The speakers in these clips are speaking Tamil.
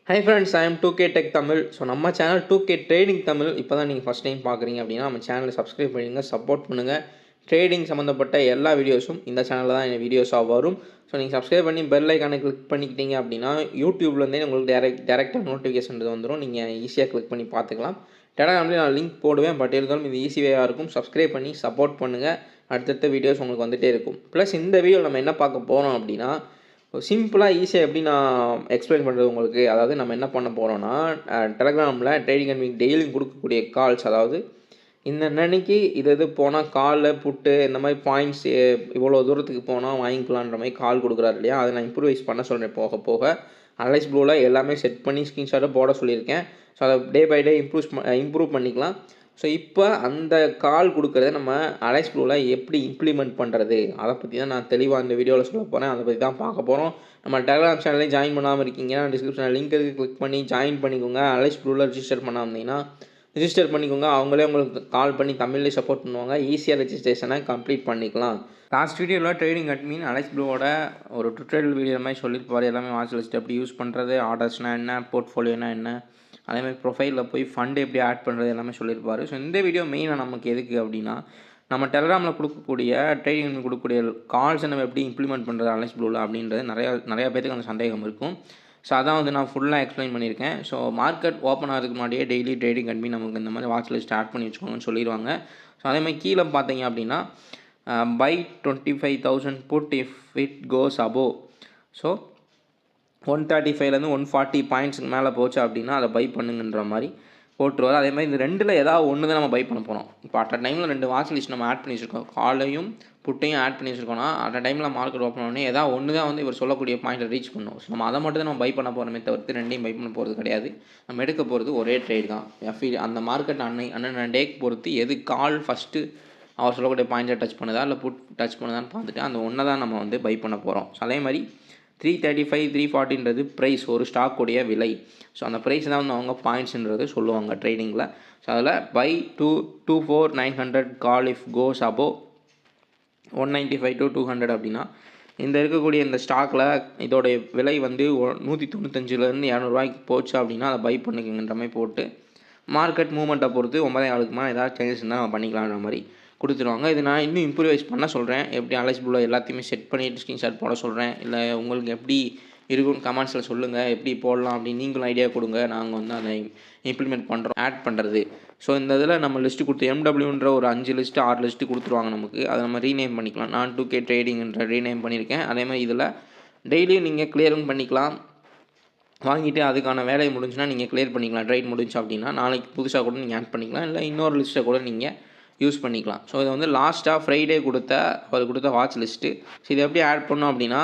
Hi friends, I am 2K tech Tamil. So நம்ம சேனல் 2K ட்ரேடிங் தமிழ் இப்போ தான் நீங்கள் ஃபஸ்ட் டைம் பார்க்குறீங்க அப்படின்னா நம்ம சேனலை சப்ஸ்கிரைப் பண்ணுங்கள், சப்போர்ட் பண்ணுங்கள். ட்ரேடிங் சம்மந்தப்பட்ட எல்லா வீடியோஸும் இந்த சேனலில் தான் என் வீடியோஸாக வரும். ஸோ நீங்கள் சப்ஸ்கிரைப் பண்ணி பெல் ஐக்கானை கிளிக் பண்ணிக்கிட்டீங்க அப்படின்னா யூடியூப்லேருந்தே உங்களுக்கு டேரெக்டாக நோட்டிஃபிகேஷன் வந்துடும். நீங்கள் ஈஸியாக கிளிக் பண்ணி பார்த்துக்கலாம். டெலகிராம்லேயே நான் லிங்க் போடுவேன், பட் இருந்தாலும் இது ஈஸியாக இருக்கும். சப்ஸ்கிரைப் பண்ணி சப்போர்ட் பண்ணுங்கள். அடுத்தடுத்த வீடியோஸ் உங்களுக்கு வந்துகிட்டே இருக்கும். ப்ளஸ் இந்த வீடியோ நம்ம என்ன பார்க்க போகிறோம் அப்படின்னா, சிம்பிளாக ஈஸியாக எப்படி நான் எக்ஸ்பிளைன் பண்ணுறது உங்களுக்கு. அதாவது நம்ம என்ன பண்ண போகிறோன்னா, டெலகிராமில் ட்ரேடிங் அண்ட் டெய்லியும் கொடுக்கக்கூடிய கால்ஸ், அதாவது இந்த அன்னைக்கு இது போனால் காலில் புட்டு இந்த மாதிரி பாயிண்ட்ஸ் இவ்வளோ தூரத்துக்கு போனால் வாங்கிக்கலான்ற மாதிரி கால் கொடுக்குறாரு இல்லையா, அதை நான் இம்ப்ரூவைஸ் பண்ண சொல்கிறேன். போக போக அனலைஸ் ப்ளூவில் எல்லாமே செட் பண்ணி ஸ்க்ரீன்ஷாட்டை போட சொல்லியிருக்கேன். ஸோ அதை டே பை டே இம்ப்ரூவ் பண்ணிக்கலாம். ஸோ இப்போ அந்த கால் கொடுக்குறத நம்ம அலைஸ் ப்ளூவில் எப்படி இம்ப்ளிமெண்ட் பண்ணுறது, அதை பற்றி தான் நான் தெளிவாக இந்த வீடியோவில் சொல்ல போகிறேன். அதை பற்றி தான் பார்க்க போகிறோம். நம்ம டெலகிராம் சேனல்லையும் ஜாயின் பண்ணாமல் இருக்கீங்கன்னா டிஸ்கிரிப்ஷனில் லிங்க் இருக்குது, கிளிக் பண்ணி ஜாயின் பண்ணிக்கோங்க. அலைஸ் ப்ளூவில் ரிஜிஸ்டர் பண்ணாமீங்கன்னா ரிஜிஸ்டர் பண்ணிக்கோங்க. அவங்களே உங்களுக்கு கால் பண்ணி தமிழ்லேயே சப்போர்ட் பண்ணுவாங்க. ஈஸியாக ரெஜிஸ்ட்ரேஷனை கம்ப்ளீட் பண்ணிக்கலாம். லாஸ்ட் வீடியோவில் ட்ரேடிங் அட்மின் அலைஸ் ப்ளூவோட ஒரு டுட்டோரியல் வீடியோ மாதிரி சொல்லியிருப்பார். எல்லாமே வாட்ச் லிஸ்ட் எப்படி யூஸ் பண்ணுறது, ஆர்டர்ஸ்னால் என்ன, போர்ட்ஃபோலியோனா என்ன, அதேமாதிரி ப்ரொஃபைலில் போய் ஃபண்டு எப்படி ஆட் பண்ணுறது எல்லாமே சொல்லியிருப்பார். ஸோ இந்த வீடியோ மெயினாக நமக்கு எதுக்கு அப்படின்னா, நம்ம டெலகிராமில் கொடுக்கக்கூடிய ட்ரேடிங் கொடுக்கக்கூடிய கால்ஸை நம்ம எப்படி இம்ப்ளிமெண்ட் பண்ணுறது அலைஸ் ப்ளூவில் அப்படின்றது நிறையா பேருக்கு அந்த சந்தேகம் இருக்கும். ஸோ அதான் வந்து நான் ஃபுல்லாக எக்ஸ்பிளைன் பண்ணியிருக்கேன். ஸோ மார்க்கெட் ஓப்பன் ஆகிறதுக்கு முன்னாடியே டெய்லி ட்ரேடிங் அட்மின் நமக்கு இந்த மாதிரி வாட்ச் லிஸ்ட் ஆட் பண்ணி வச்சுக்கோங்கன்னு சொல்லிடுவாங்க. ஸோ அதேமாதிரி கீழே பார்த்தீங்க அப்படின்னா by 25,000 put if it goes above. So 135லேருந்து 140 பாயிண்ட்ஸுக்கு மேலே போச்சு அப்படின்னா அதை பை பண்ணுங்கன்ற மாதிரி போட்டுருவார். அதே மாதிரி இந்த ரெண்டில் ஏதாவது ஒன்று தான் நம்ம பை பண்ண போகிறோம். இப்போ அட் டைமில் 2 வாட்ச் லிஸ்ட் நம்ம ஆட் பண்ணி வச்சுருக்கோம், காலையும் புட்டையும் ஆட் பண்ணி வச்சுருக்கோம்னா அட் டைமில் மார்க்கெட் ஓப்பன் பண்ணி ஏதாவது ஒன்று தான் வந்து இவர் சொல்லக்கூடிய பாயிண்ட்டை ரீச் பண்ணும். ஸோ நம்ம அதை மட்டும் தான் நம்ம பை பண்ண போகிறோமே தவிர்த்து ரெண்டையும் பை பண்ண போகிறது கிடையாது. நம்ம எடுக்க போகிறது ஒரே ட்ரேட் தான். அந்த மார்க்கெட் அன்னன்ன டேக்கு பொறுத்து எது கால் ஃபஸ்ட்டு அவர் சொல்லக்கூடிய பாயிண்ட்டை டச் பண்ணுதா இல்லை புட் டச் பண்ணுதான்னு பார்த்துட்டு அந்த ஒன்றை தான் நம்ம வந்து பை பண்ண போகிறோம். ஸோ அதே மாதிரி 335 340ன்றது ப்ரைஸ், ஒரு ஸ்டாக்குடைய விலை. ஸோ அந்த ப்ரைஸ் தான் வந்து அவங்க பாயிண்ட்ஸுன்றது சொல்லுவாங்க ட்ரேடிங்கில். ஸோ அதில் buy 224,900 call if goes above 195 to 200 அப்படின்னா இந்த இருக்கக்கூடிய இந்த ஸ்டாக்கில் இதோடைய விலை வந்து 195லேருந்து 200 போச்சு அப்படின்னா அதை பை பண்ணிக்கங்கிற மாதிரி போட்டு மார்க்கெட் மூவ்மெண்ட்டை பொறுத்து 9,000க்கு மேலே ஏதாவது சேஞ்சஸ் இருந்தால் நம்ம பண்ணிக்கலான்ற மாதிரி கொடுத்துருவாங்க. இது நான் இன்னும் இம்ப்ரூவைஸ் பண்ண சொல்கிறேன். எப்படி அலைஸ் ப்ளூவில் எல்லாத்தையுமே செட் பண்ணிவிட்டு ஸ்க்ரீன்ஷாட் போட சொல்கிறேன். இல்லை உங்களுக்கு எப்படி இருக்குன்னு கமெண்ட்ஸில் சொல்லுங்கள், எப்படி போடலாம் அப்படின்னு நீங்களும் ஐடியா கொடுங்க. நாங்கள் வந்து அதை இம்ப்ளிமெண்ட் பண்ணுறோம், ஆட் பண்ணுறது. ஸோ இந்த இதில் நம்ம லிஸ்ட்டு கொடுத்து MWன்ற ஒரு 5 லிஸ்ட்டு 6 லிஸ்ட்டு கொடுத்துருவாங்க நமக்கு. அதை நம்ம ரீநேம் பண்ணிக்கலாம். நான் 2K ட்ரேடிங்ன்ற ரீநேம் பண்ணியிருக்கேன். அதே மாதிரி இதில் டெய்லியும் நீங்கள் கிளியரும் பண்ணிக்கலாம். வாங்கிட்டு அதுக்கான வேலையை முடிஞ்சுன்னா நீங்கள் கிளியர் பண்ணிக்கலாம். ட்ரேட் முடிஞ்சு அப்படின்னா நாளைக்கு புதுசாக கூட நீங்கள் ஆட் பண்ணிக்கலாம். இல்லை இன்னொரு லிஸ்ட்டை கூட நீங்கள் யூஸ் பண்ணிக்கலாம். ஸோ இதை வந்து லாஸ்ட்டாக ஃப்ரைடே அவர் கொடுத்த வாட்ச் லிஸ்ட்டு. ஸோ இதை எப்படி ஆட் பண்ணோம் அப்படின்னா,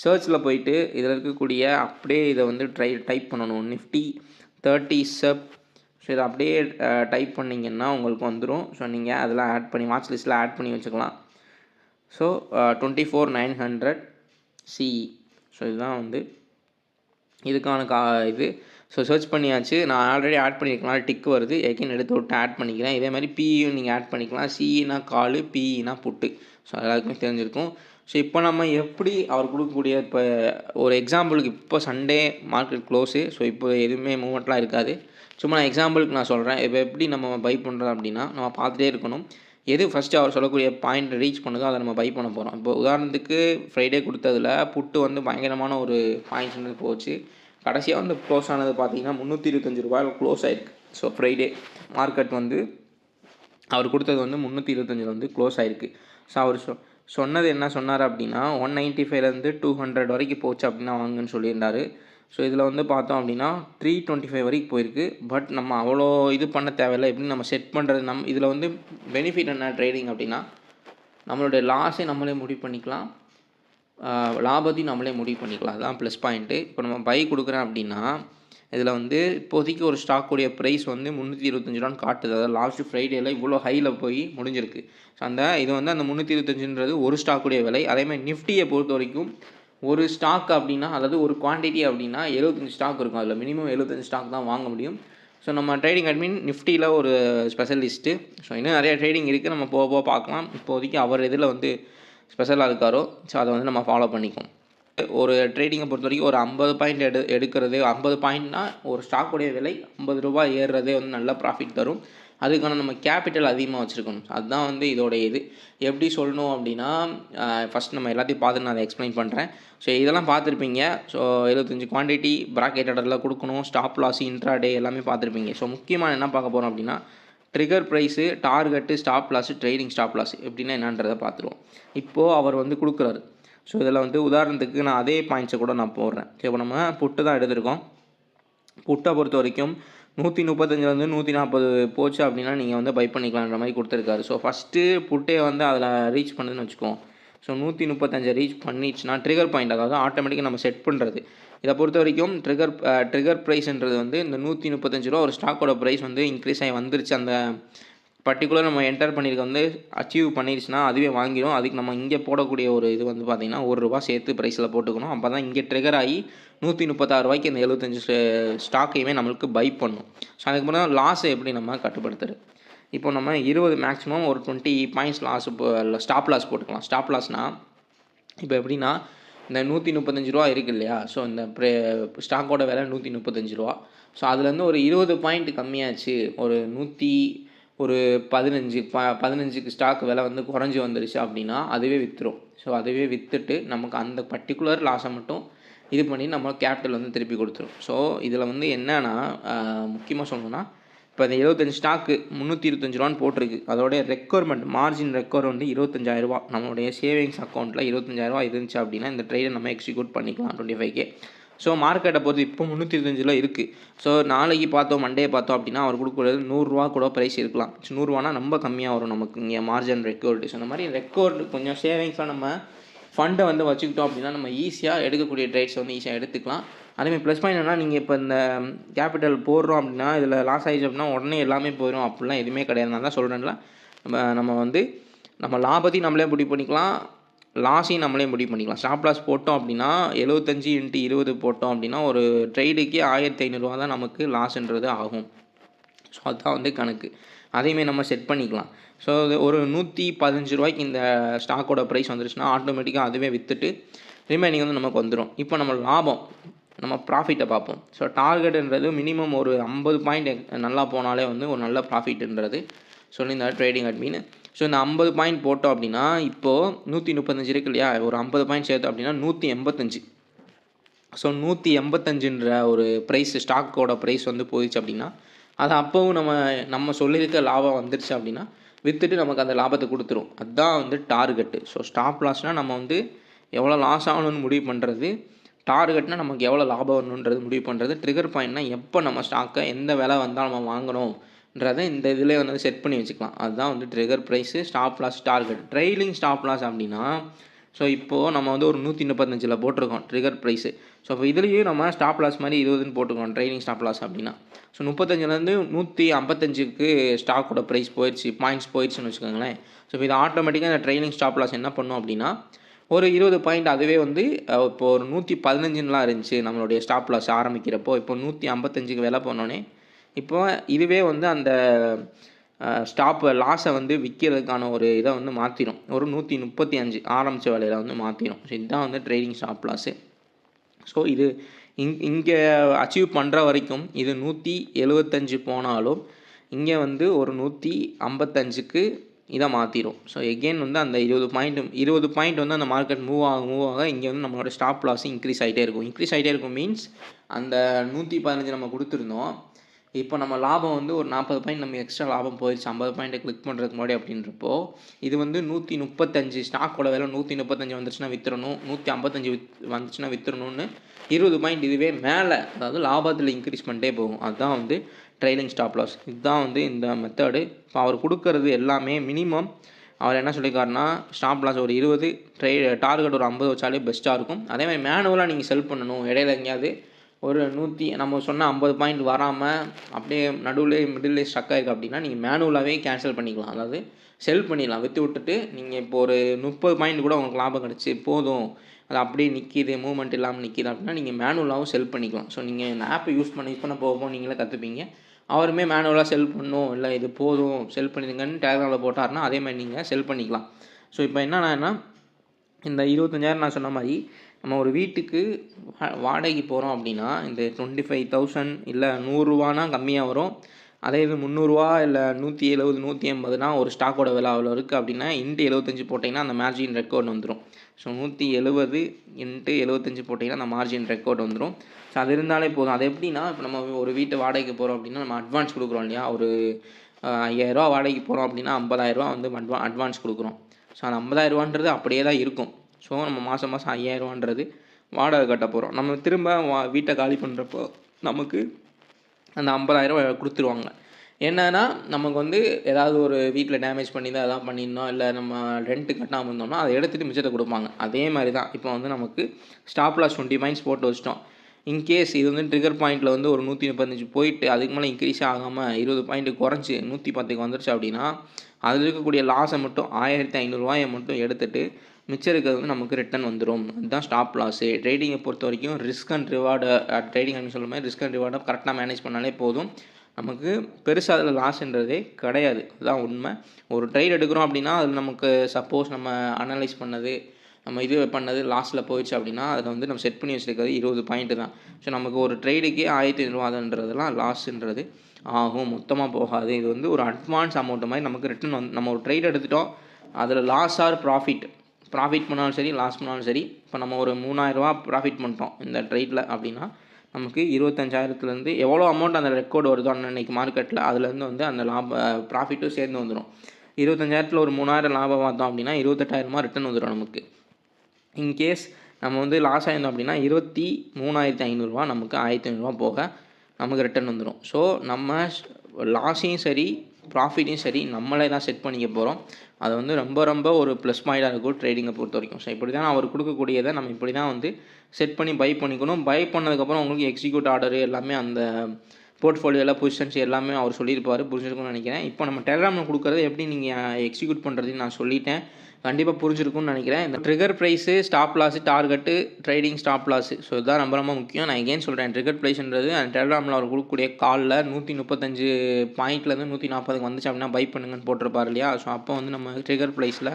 சர்ச்சில் போயிட்டு இதில் இருக்கக்கூடிய அப்படியே இதை வந்து டைப் பண்ணணும், நிஃப்டி 30 SEP. ஸோ இதை அப்படியே டைப் பண்ணிங்கன்னா உங்களுக்கு வந்துடும். ஸோ நீங்கள் அதில் ஆட் பண்ணி வாட்ச் லிஸ்ட்டில் ஆட் பண்ணி வச்சுக்கலாம். So 24,900 CE. ஸோ இதுதான் வந்து இதுக்கான இது. ஸோ சர்ச் பண்ணியாச்சு. நான் ஆல்ரெடி ஆட் பண்ணியிருக்கலாம், டிக் வருது. ஏற்கனவே எடுத்து விட்டு ஆட் பண்ணிக்கிறேன். இதே மாதிரி பிஇயும் நீங்கள் ஆட் பண்ணிக்கலாம். சிஇனா கால், பிஇனா புட்டு. ஸோ எல்லாருக்குமே தெரிஞ்சிருக்கும். ஸோ இப்போ நம்ம எப்படி அவர் கொடுக்கக்கூடிய இப்போ ஒரு எக்ஸாம்பிளுக்கு இப்போ சண்டே மார்க்கெட் க்ளோஸு. ஸோ இப்போ எதுவுமே மூவ்மெண்ட்லாம் இருக்காது. சும்மா நான் எக்ஸாம்பிளுக்கு நான் சொல்கிறேன். இப்போ எப்படி நம்ம பை பண்ணுறோம் அப்படின்னா, நம்ம பார்த்துட்டே இருக்கணும். எது ஃபஸ்ட்டு அவர் சொல்லக்கூடிய பாயிண்ட் ரீச் பண்ணுதோ அதை நம்ம பை பண்ண போகிறோம். இப்போ உதாரணத்துக்கு ஃப்ரைடே கொடுத்ததில் புட்டு வந்து பயங்கரமான ஒரு பாயிண்ட்ஸ் வந்து போச்சு. கடைசியாக வந்து க்ளோஸ் ஆனது பார்த்தீங்கன்னா 325 ரூபாயில் க்ளோஸ் ஆகிருக்கு. ஸோ ஃப்ரைடே மார்க்கெட் வந்து அவர் கொடுத்தது வந்து 325 வந்து க்ளோஸ் ஆகிருக்கு. ஸோ அவர் சொன்னது என்ன சொன்னார் அப்படின்னா, 195லேருந்து 200 வரைக்கும் போச்சு அப்படின்னா வாங்குன்னு சொல்லியிருந்தார். ஸோ இதில் வந்து பார்த்தோம் அப்படின்னா 325 வரைக்கும் போயிருக்கு. பட் நம்ம அவ்வளோ இது பண்ண தேவையில்லை. எப்படி நம்ம செட் பண்ணுறது, இதில் வந்து பெனிஃபிட் என்ன ட்ரேடிங் அப்படின்னா, நம்மளுடைய லாஸை நம்மளே முடிவு பண்ணிக்கலாம், லாபத்தையும் நம்மளே முடிவு பண்ணிக்கலாம். அதுதான் ப்ளஸ் பாயிண்ட்டு. இப்போ நம்ம பை கொடுக்குறேன் அப்படின்னா இதில் வந்து இப்போதைக்கு ஒரு ஸ்டாக்குடைய ப்ரைஸ் வந்து 325 காட்டுது. அதாவது லாஸ்ட்டு ஃப்ரைடேயில் இவ்வளோ ஹையில் போய் முடிஞ்சிருக்கு. ஸோ இது வந்து அந்த 325ன்றது ஒரு ஸ்டாக்குடைய விலை. அதேமாதிரி நிஃப்டியை பொறுத்த வரைக்கும் ஒரு ஸ்டாக் அப்படின்னா, அதாவது ஒரு குவான்டிட்டி அப்படின்னா 75 ஸ்டாக் இருக்கும். அதில் மினிமம் 75 ஸ்டாக் தான் வாங்க முடியும். ஸோ நம்ம ட்ரேடிங் அட்மின் நிஃப்டியில் ஒரு ஸ்பெஷலிஸ்ட்டு. ஸோ இன்னும் நிறையா ட்ரேடிங் இருக்குது, நம்ம போக பார்க்கலாம். இப்போதைக்கு அவர் இதில் வந்து ஸ்பெஷலாக இருக்காரோ, ஸோ அதை வந்து நம்ம ஃபாலோ பண்ணிக்குவோம். ஒரு ட்ரேடிங்கை பொறுத்த வரைக்கும் ஒரு 50 பாயிண்ட் எடுக்கிறது, 50 பாயிண்ட்னா ஒரு ஸ்டாக்குடைய விலை ₹50 ஏறுறதே வந்து நல்ல ப்ராஃபிட் தரும். அதுக்கான நம்ம கேபிட்டல் அதிகமாக வச்சுருக்கணும். அதுதான் வந்து இதோடைய இது. எப்படி சொல்லணும் அப்படின்னா, ஃபஸ்ட் நம்ம எல்லாத்தையும் பார்த்துட்டு நான் அதை எக்ஸ்பிளைன் பண்ணுறேன். ஸோ இதெல்லாம் பார்த்துருப்பீங்க. ஸோ 75 குவான்டிட்டி ப்ராக்கெட் ஆர்டரில் கொடுக்கணும், ஸ்டாப் லாஸ், இன்ட்ராடே எல்லாமே பார்த்துருப்பீங்க. ஸோ முக்கியமாக என்ன பார்க்க போகிறோம் அப்படின்னா, trigger price, target, stop loss, trading stop loss எப்படின்னா என்னன்றதை பார்த்துருவோம். இப்போது அவர் வந்து கொடுக்குறாரு. ஸோ இதில் வந்து உதாரணத்துக்கு நான் அதே பாயிண்ட்ஸை கூட நான் போடுறேன். ஸோ இப்போ நம்ம புட்டு தான் எடுத்திருக்கோம். புட்டை பொறுத்த வரைக்கும் 135 140 போச்சு அப்படின்னா நீங்கள் வந்து பை பண்ணிக்கலான்ற மாதிரி கொடுத்துருக்காரு. ஸோ ஃபஸ்ட்டு புட்டே வந்து அதில் ரீச் பண்ணுதுன்னு வச்சுக்கோம். ஸோ 135 ரீச் பண்ணிடுச்சுன்னா ட்ரிகர் பாயிண்ட், அதாவது ஆட்டோமேட்டிக்காக நம்ம செட் பண்ணுறது. இதை பொறுத்த வரைக்கும் ட்ரிகர் ப்ரைஸ்ன்றது வந்து இந்த ₹135 ஒரு ஸ்டாக்கோட ப்ரைஸ் வந்து இன்க்ரீஸ் ஆகி வந்துருச்சு, அந்த பர்டிகுலர் நம்ம என்டர் பண்ணியிருக்க வந்து அச்சீவ் பண்ணிடுச்சுன்னா அதுவே வாங்கிடும். அதுக்கு நம்ம இங்கே போடக்கூடிய ஒரு இது வந்து பார்த்திங்கன்னா ₹1 சேர்த்து ப்ரைஸில் போட்டுக்கணும். அப்போ தான் இங்கே ட்ரிகர் ஆகி ₹136 இந்த 75 ஸ்டாக்கையுமே நம்மளுக்கு பை பண்ணும். ஸோ அதுக்கப்புறம் லாஸை எப்படி நம்ம கட்டுப்படுத்துறது. இப்போ நம்ம 20 மேக்ஸிமம் ஒரு 20 பாயிண்ட்ஸ் லாஸ் ஸ்டாப் லாஸ் போட்டுக்கலாம். ஸ்டாப் லாஸ்னால் இப்போ எப்படின்னா, இந்த ₹135 இருக்குது இல்லையா, ஸோ இந்த ஸ்டாக்கோட விலை ₹135. ஸோ அதுலேருந்து ஒரு 20 பாயிண்ட் கம்மியாச்சு, ஒரு 15க்கு ஸ்டாக் விலை வந்து குறைஞ்சி வந்துருச்சு அப்படின்னா அதுவே விற்றுரும். ஸோ அதுவே விற்றுட்டு நமக்கு அந்த பர்டிகுலர் லாஸை மட்டும் இது பண்ணி நம்ம கேபிட்டல் வந்து திருப்பி கொடுத்துரும். ஸோ இதில் வந்து என்னென்னா, முக்கியமாக சொல்லணும்னா, இப்போ இந்த 75 ஸ்டாக்கு ₹325 போட்டிருக்கு. அதோடைய ரெக்குவயர்மெண்ட் மார்ஜின் ரெக்குவயர்மெண்ட் ₹25,000. நம்மளுடைய சேவிங்ஸ் அக்கௌண்ட்டில் ₹25,000 இருந்துச்சு அப்படின்னா இந்த ட்ரேடை நம்ம எக்ஸிக்யூட் பண்ணிக்கலாம் 25K. ஸோ மார்க்கெட்டை பொறுத்து இப்போ 325 இருக்குது. ஸோ நாளைக்கு பார்த்தோம், மண்டே பார்த்தோம் அப்படின்னா அவர் கொடுக்குறது ₹100 கூட ப்ரைஸ் இருக்கலாம். ₹100 ரொம்ப கம்மியாக வரும் நமக்கு இங்கே மார்ஜின் ரெக்கவர்டு. ஸோ இந்த மாதிரி ரெக்கவர்டு கொஞ்சம் சேவிங்ஸாக நம்ம ஃபண்டை வந்து வச்சுக்கிட்டோம் அப்படின்னா நம்ம ஈஸியாக எடுக்கக்கூடிய ட்ரேட்ஸ் வந்து ஈஸியாக எடுத்துக்கலாம். அதேமாதிரி ப்ளஸ் பாயிண்ட் என்னன்னா, நீங்கள் இப்போ இந்த கேபிட்டல் போடுறோம் அப்படின்னா இதில் லாஸ் ஆகிடுச்சு அப்படின்னா உடனே எல்லாமே போயிடும் அப்படிலாம் எதுவுமே கிடையாது. நான் தான் சொல்கிறேன்ல, நம்ம வந்து நம்ம லாபத்தையும் நம்மளே முடிவு பண்ணிக்கலாம், லாஸையும் நம்மளே முடிவு பண்ணிக்கலாம். ஸ்டாப் லாஸ் போட்டோம் அப்படின்னா 75x20 போட்டோம் அப்படின்னா ஒரு ட்ரேடுக்கே ₹1,500 தான் நமக்கு லாஸ்ன்றது ஆகும். ஸோ அதுதான் வந்து கணக்கு. அதையுமே நம்ம செட் பண்ணிக்கலாம். ஸோ ஒரு ₹115 இந்த ஸ்டாக்கோட ப்ரைஸ் வந்துருச்சுன்னா ஆட்டோமேட்டிக்காக அதுவே விற்றுட்டு ரிமைனிங் வந்து நமக்கு வந்துடும். இப்போ நம்ம லாபம், நம்ம ப்ராஃபிட்டை பார்ப்போம். ஸோ டார்கெட்டுன்றது மினிமம் ஒரு 50 பாயிண்ட் நல்லா போனாலே வந்து ஒரு நல்ல ப்ராஃபிட்டுன்றது சொல்லியிருந்தார் ட்ரேடிங் அட்மின். ஸோ இந்த 50 பாயிண்ட் போட்டோம் அப்படின்னா இப்போது 135 இருக்கு இல்லையா, ஒரு 50 பாயிண்ட் சேர்த்தோம் அப்படின்னா 185. ஸோ 185ன்ற ஒரு ப்ரைஸ் ஸ்டாக்கோட ப்ரைஸ் வந்து போயிடுச்சு அப்படின்னா அது அப்போவும் நம்ம சொல்லியிருக்க லாபம் வந்துருச்சு அப்படின்னா விற்றுட்டு நமக்கு அந்த லாபத்தை கொடுத்துரும். அதுதான் வந்து டார்கெட்டு. ஸோ ஸ்டாப் லாஸ்னால் நம்ம வந்து எவ்வளோ லாஸ் ஆகணும்னு முடிவு பண்ணுறது, டார்கெட்னால் நமக்கு எவ்வளோ லாபம் வரணுன்றது முடிவு பண்ணுறது, ட்ரிகர் பாயிண்ட்னால் எப்போ நம்ம ஸ்டாக்கை எந்த விலை வந்தால் நம்ம வாங்கணுன்றதை இந்த இதில் வந்து செட் பண்ணி வச்சுக்கலாம். அதுதான் வந்து trigger price, stop loss, target. Trailing stop loss அப்படின்னா, ஸோ இப்போது நம்ம வந்து ஒரு 135 போட்டிருக்கோம் ட்ரிகர் ப்ரைஸு. ஸோ இப்போ இதுலேயும் நம்ம ஸ்டாப் லாஸ் மாதிரி 20ன்னு போட்டுக்கோம் ட்ரெயிலிங் ஸ்டாப் லாஸ் அப்படின்னா. ஸோ 35லேருந்து 155க்கு ஸ்டாக்கோட ப்ரைஸ் போயிடுச்சு, பாயிண்ட்ஸ் போயிடுச்சுன்னு வச்சுக்கோங்களேன். ஸோ இப்போ இது ஆட்டோமேட்டிக்காக இந்த ட்ரெயிலிங் ஸ்டாப் லாஸ் என்ன பண்ணும் அப்படின்னா ஒரு 20 பாயிண்ட் அதுவே வந்து இப்போ ஒரு 115லாம் இருந்துச்சு நம்மளுடைய ஸ்டாப் லாஸ் ஆரம்பிக்கிறப்போ, இப்போ 155க்கு விலை போனோடனே இப்போ இதுவே வந்து அந்த லாஸை வந்து விற்கிறதுக்கான ஒரு இதை வந்து மாற்றிடும். ஒரு 135 ஆரம்பித்த விலையில் வந்து மாற்றிடும். ஸோ இதுதான் வந்து ட்ரேடிங் ஸ்டாப் லாஸு. ஸோ இது இங்கே அச்சீவ் பண்ணுற வரைக்கும் இது 175 போனாலும் இங்கே வந்து ஒரு 155க்கு இதை மாற்றிடும். ஸோ எகெயின் வந்து அந்த 20 பாயிண்ட் வந்து அந்த மார்க்கெட் மூவ் ஆக இங்கே வந்து நம்மளோட ஸ்டாப் லாஸ் இன்க்ரீஸ் ஆகிட்டே இருக்கும். மீன்ஸ் அந்த 115 நம்ம கொடுத்துருந்தோம், இப்போ நம்ம லாபம் வந்து ஒரு 40 பாயிண்ட் நம்ம எக்ஸ்ட்ரா லாபம் போயிடுச்சு 50 பாயிண்ட்டை கிளிக் பண்ணுறதுக்கு முன்னாடி அப்படின்றப்போ இது வந்து 135 ஸ்டாக்கோட விலை 135 வந்துச்சுன்னா விற்றுறணும், 155 வந்துச்சுன்னா விற்றுறணும்னு 20 பாயிண்ட் இதுவே மேலே, அதாவது லாபத்தில் இன்க்ரீஸ் பண்ணிட்டே போகும். அதுதான் வந்து ட்ரெயிலிங் ஸ்டாப் லாஸ். இதுதான் வந்து இந்த மெத்தடு. இப்போ அவர் கொடுக்கறது எல்லாமே மினிமம் அவர் என்ன சொல்லியிருக்காருன்னா ஸ்டாப் லாஸ் ஒரு 20, டார்கெட் ஒரு 50 வச்சாலே பெஸ்ட்டாக இருக்கும். அதேமாதிரி மேனுவலாக நீங்கள் செல் பண்ணணும். இடையில எங்கேயாவது ஒரு நம்ம சொன்ன 50 பாயிண்ட் வராமல் அப்படியே மிடில் ஸ்டக் ஆகிருக்கு அப்படின்னா நீங்கள் மேனுவலாகவே கேன்சல் பண்ணிக்கலாம். அதாவது செல் பண்ணிடலாம், விற்று விட்டுட்டு நீங்கள் இப்போ ஒரு 30 பாயிண்ட் கூட உங்களுக்கு லாபம் கிடச்சி போதும், அது அப்படியே நிற்கிது, மூவ்மெண்ட் இல்லாமல் நிற்கிது அப்படின்னா நீங்கள் மேனுவலாகவும் செல் பண்ணிக்கலாம். ஸோ நீங்கள் இந்த ஆப்பை யூஸ் பண்ண போக நீங்களே கற்றுப்பீங்க. அவருமே மேனுவலாக செல் பண்ணணும், இல்லை இது போதும் செல் பண்ணிடுங்கன்னு டெலிகிராமில் போட்டார்னா அதே மாதிரி நீங்கள் செல் பண்ணிக்கலாம். ஸோ இப்போ என்னன்னா இந்த 25,000 நான் சொன்ன மாதிரி நம்ம ஒரு வீட்டுக்கு வாடகைக்கு போகிறோம் அப்படின்னா இந்த 25,000 இல்லை ரூ. 100 கம்மியாக வரும். அதே இது ரூ. 300 இல்லை 170 180னா ஒரு ஸ்டாக்கோட விலை அவ்வளோ இருக்குது அப்படின்னா இன்ட்டு 75 போட்டிங்கன்னா அந்த மார்ஜின் ரெக்கார்ட் வந்துடும். ஸோ 170 இன்ட்டு 75 போட்டிங்கன்னா அந்த மார்ஜின் ரெக்கார்ட் வந்துடும். ஸோ அது இருந்தாலே போதும். அது எப்படின்னா இப்போ நம்ம ஒரு வீட்டு வாடகைக்கு போகிறோம் அப்படின்னா நம்ம அட்வான்ஸ் கொடுக்குறோம் இல்லையா, ஒரு 5,000 வாடகைக்கு போகிறோம் அப்படின்னா 50,000 வந்து அட்வான்ஸ் கொடுக்குறோம். ஸோ அந்த 50,000ன்றது அப்படியே தான் இருக்கும். ஸோ நம்ம மாதம் 5,000ன்றது வாடகை கட்ட போகிறோம். நம்ம திரும்ப வீட்டை காலி பண்ணுறப்போ நமக்கு அந்த 50,000 கொடுத்துருவாங்க. என்னன்னா நமக்கு வந்து ஏதாவது ஒரு வீட்டில் டேமேஜ் பண்ணி தான் எதாவது பண்ணியிருந்தோம், இல்லை நம்ம ரெண்ட்டு கட்டாமல் இருந்தோம்னா அதை எடுத்துகிட்டு மிச்சத்தை கொடுப்பாங்க. அதே மாதிரி தான் இப்போ வந்து நமக்கு ஸ்டாப் லாஸ் 20 பாயிண்ட்ஸ் போட்டு வச்சிட்டோம். இன்கேஸ் இது வந்து ட்ரிகர் பாயிண்ட்டில் வந்து ஒரு 135 போயிட்டு அதுக்கு மேலே இன்க்ரீஸ் ஆகாமல் 20 பாயிண்ட்டு குறைஞ்சி 110க்கு வந்துருச்சு அப்படின்னா அதில் இருக்கக்கூடிய லாஸை மட்டும் 1,500 மட்டும் எடுத்துகிட்டு மிச்சம் இருக்கிறது வந்து நமக்கு ரிட்டன் வந்துடும். அதுதான் ஸ்டாப் லாஸு. ட்ரேடிங்கை பொறுத்த வரைக்கும் ரிஸ்க் அண்ட் ரிவார்டு, ட்ரேடிங் அப்படின்னு சொல்கிற மாதிரி ரிஸ்க் அண்ட் ரிவார்டை கரெக்டாக மேனேஜ் பண்ணாலே போதும். நமக்கு பெருசாக அதில் லாஸ்ன்றதே கிடையாது. அதுதான் உண்மை. ஒரு ட்ரேட் எடுக்கிறோம் அப்படின்னா அதில் நமக்கு சப்போஸ் நம்ம அனலைஸ் பண்ணது நம்ம இது பண்ணது லாஸில் போயிடுச்சு அப்படின்னா அதில் வந்து நம்ம செட் பண்ணி வச்சுருக்கிறது 20 பாயிண்ட்டு தான். ஸோ நமக்கு ஒரு ட்ரேடுக்கே 1,500 லாஸுன்றது ஆகும், மொத்தமாக போகாது. இது வந்து ஒரு அட்வான்ஸ் அமௌண்ட்டு மாதிரி நமக்கு ரிட்டன் வந்து நம்ம ஒரு ட்ரேட் எடுத்துட்டோம், அதில் லாஸ் ஆர் ப்ராஃபிட் பண்ணாலும் சரி லாஸ் பண்ணாலும் சரி. இப்போ நம்ம ஒரு 3,000 ப்ராஃபிட் பண்ணிட்டோம் இந்த ட்ரேடில் அப்படின்னா நமக்கு 25,000லேருந்து எவ்வளோ அமௌண்ட் அந்த ரெக்கார்டு வருதோ அன்றைக்கி மார்க்கெட்டில் அதுலேருந்து வந்து அந்த ப்ராஃபிட்டும் சேர்ந்து வந்துடும். 25,000த்தில் ஒரு 3,000 லாபம் பார்த்தோம் அப்படின்னா 28,000 ரிட்டன் வந்துடும் நமக்கு. இன்கேஸ் நம்ம வந்து லாஸ் ஆகிருந்தோம் அப்படின்னா 23,500 நமக்கு 1,500 போக நமக்கு ரிட்டன் வந்துடும். ஸோ நம்ம லாஸையும் சரி ப்ராஃபிட்டையும் சரி நம்மளே தான் செட் பண்ணிக்க போகிறோம். அது வந்து ரொம்ப ரொம்ப ஒரு ப்ளஸ் பாயிண்டாக இருக்கும் ட்ரேடிங்கை பொறுத்த வரைக்கும். ஸோ இப்படி தான் அவர் கொடுக்கக்கூடியதை நம்ம இப்படி தான் வந்து செட் பண்ணி பை பண்ணிக்கணும். பை பண்ணதுக்கப்புறம் உங்களுக்கு எக்ஸிக்யூட் ஆர்டரு எல்லாமே அந்த போர்ட்ஃபோலியோவில் பொசிஷன்ஸ் எல்லாமே அவர் சொல்லியிருப்பார், புரிஞ்சிருக்கும்னு நினைக்கிறேன். இப்போ நம்ம டெலகிராமில் கொடுக்குறது எப்படி நீங்கள் எக்ஸிக்யூட் பண்ணுறதுன்னு நான் சொல்லிட்டேன், கண்டிப்பாக புரிஞ்சிருக்கும்னு நினைக்கிறேன். இந்த trigger price, stop loss, target, trading stop loss, so இதுதான் ரொம்ப ரொம்ப முக்கியம். நான் எகெயின் சொல்கிறேன், ட்ரிகர் ப்ரைஸ்ன்றது அந்த டெலகிராமில் அவர் கொடுக்கக்கூடிய காலில் 135 பாயிண்ட்லேருந்து 140க்கு வந்துச்சு அப்படின்னா பை பண்ணுங்கன்னு போட்டிருப்பார் இல்லையா. ஸோ அப்போ வந்து நம்ம ட்ரிகர் ப்ரைஸில்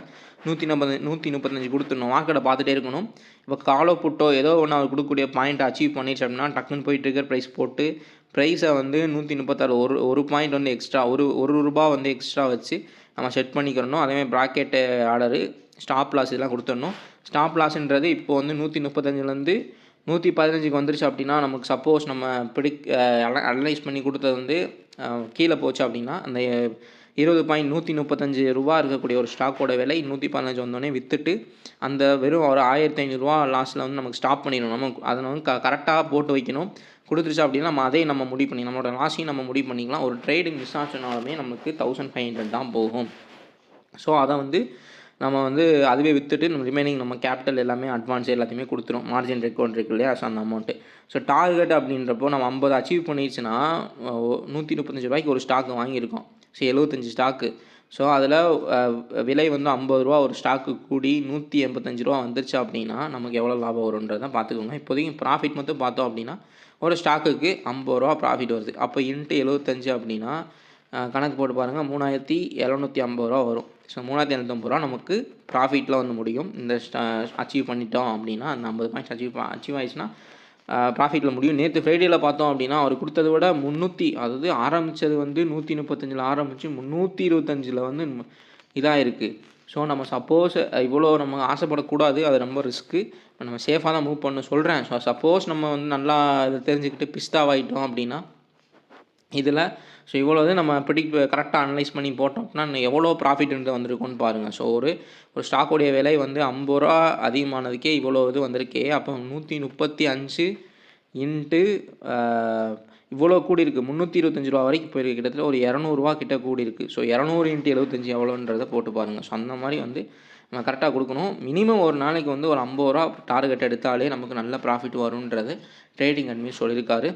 135 கொடுத்துடணும், மார்க்கெட்டை பார்த்துட்டே இருக்கணும். இப்போ காலோ புட்டோ ஏதோ ஒன்று அவர் கொடுக்கக்கூடிய பாயிண்ட் அச்சீவ் பண்ணிடுச்சு அப்படின்னா டக்குன்னு போய் ட்ரிகர் ப்ரைஸ் போட்டு ப்ரைஸை வந்து 136 ஒரு பாயிண்ட் வந்து எக்ஸ்ட்ரா ஒரு ரூபா வந்து எக்ஸ்ட்ரா வச்சு நம்ம செட் பண்ணிக்கிறணும். அதேமாதிரி ப்ராக்கெட்டு ஆர்டரு, ஸ்டாப் லாஸ் இதெல்லாம் கொடுத்துடணும். ஸ்டாப் லாஸ்ன்றது இப்போ வந்து 135லேருந்து 115க்கு வந்துருச்சு அப்படின்னா நமக்கு சப்போஸ் நம்ம அனலைஸ் பண்ணி கொடுத்தது வந்து கீழே போச்சு அப்படின்னா அந்த 20 பாயிண்ட் 135 ரூபா இருக்கக்கூடிய ஒரு ஸ்டாக்கோட விலை 115 வந்தோடனே விற்றுட்டு அந்த வெறும் ஒரு 1,500 லாஸில் வந்து நமக்கு ஸ்டாப் பண்ணிடணும். நம்ம அதை வந்து கரெக்டாக போட்டு வைக்கணும். கொடுத்துருச்சு அப்படின்னா நம்ம அதையும் நம்ம முடிவு பண்ணி நம்மளோட லாஸையும் நம்ம முடிவு பண்ணிக்கலாம். ஒரு ட்ரேடு மிஸ் ஆச்சுனாலுமே நமக்கு 1,500 தான் போகும். ஸோ அதை வந்து நம்ம வந்து அதுவே விற்றுட்டு நம்ம ரிமைனிங் நம்ம கேபிட்டல் எல்லாமே அட்வான்ஸ் எல்லாத்தையுமே கொடுத்துரும். மார்ஜின் ரெக்கார்ட் இருக்கு இல்லையா, ஸோ அந்த அமௌண்ட்டு. ஸோ டார்கெட் அப்படின்றப்போ நம்ம 50 அச்சீவ் பண்ணிடுச்சுன்னா 135 ரூபாய்க்கு ஒரு ஸ்டாக்கு வாங்கியிருக்கோம். So 75 stock. ஸோ அதில் விலை வந்து 50 ரூபா ஒரு ஸ்டாக்கு கூடி 185 ரூபா வந்துருச்சு அப்படின்னா நமக்கு எவ்வளோ லாபம் வரும்ன்றதை பார்த்துக்கோங்க. இப்போதைக்கு ப்ராஃபிட் மட்டும் பார்த்தோம் அப்படின்னா ஒரு ஸ்டாக்குக்கு 50 ரூபா ப்ராஃபிட் வருது. அப்போ இன்ட்டு 75 அப்படின்னா கணக்கு போட்டு பாருங்கள் 3,750 ரூபா வரும். ஸோ 3,750 ரூபா நமக்கு ப்ராஃபிட்டில் வந்து முடியும். இந்த அச்சீவ் பண்ணிட்டோம் அப்படின்னா அந்த 50 பாயிண்ட்ஸ் அச்சீவ் ஆயிடுச்சுன்னா ப்ராஃபிட்டில் முடியும். நேற்று ஃப்ரைடேயில் பார்த்தோம் அப்படின்னா அவர் கொடுத்ததை விட 300, அதாவது ஆரம்பித்தது வந்து 135 ஆரம்பித்து 325 வந்து இதாக இருக்குது. ஸோ நம்ம சப்போஸ் இவ்வளோ நம்ம ஆசைப்படக்கூடாது, அது ரொம்ப ரிஸ்க்கு. நம்ம சேஃபாக தான் மூவ் பண்ண சொல்கிறேன். ஸோ சப்போஸ் நம்ம வந்து நல்லா இதை தெரிஞ்சுக்கிட்டு பிஸ்தாவாகிட்டோம் அப்படின்னா இதில் ஸோ இவ்வளோ இது நம்ம கரெக்டாக அனலைஸ் பண்ணி போட்டோம் அப்படின்னா எவ்வளோ ப்ராஃபிட்ன்றது வந்திருக்குன்னு பாருங்கள். ஸோ ஒரு ஸ்டாக்கோடைய விலை வந்து 50 ரூபா அதிகமானதுக்கே இவ்வளோ இது வந்திருக்கே. அப்போ 135 இன்ட்டு இவ்வளோ கூடி இருக்குது, 325 ரூபா வரைக்கும் போயிருக்கு. கிட்டத்தட்ட ஒரு 200 கிட்ட கூடி இருக்குது. ஸோ 200 × 75 எவ்வளோன்றதை போட்டு பாருங்கள். ஸோ அந்த மாதிரி வந்து நம்ம கரெக்டாக கொடுக்கணும். மினிமம் ஒரு நாளைக்கு வந்து ஒரு 50 ரூபா டார்கெட் எடுத்தாலே நமக்கு நல்ல ப்ராஃபிட் வரும்ன்றது ட்ரேடிங் அட்மின் சொல்லியிருக்காரு.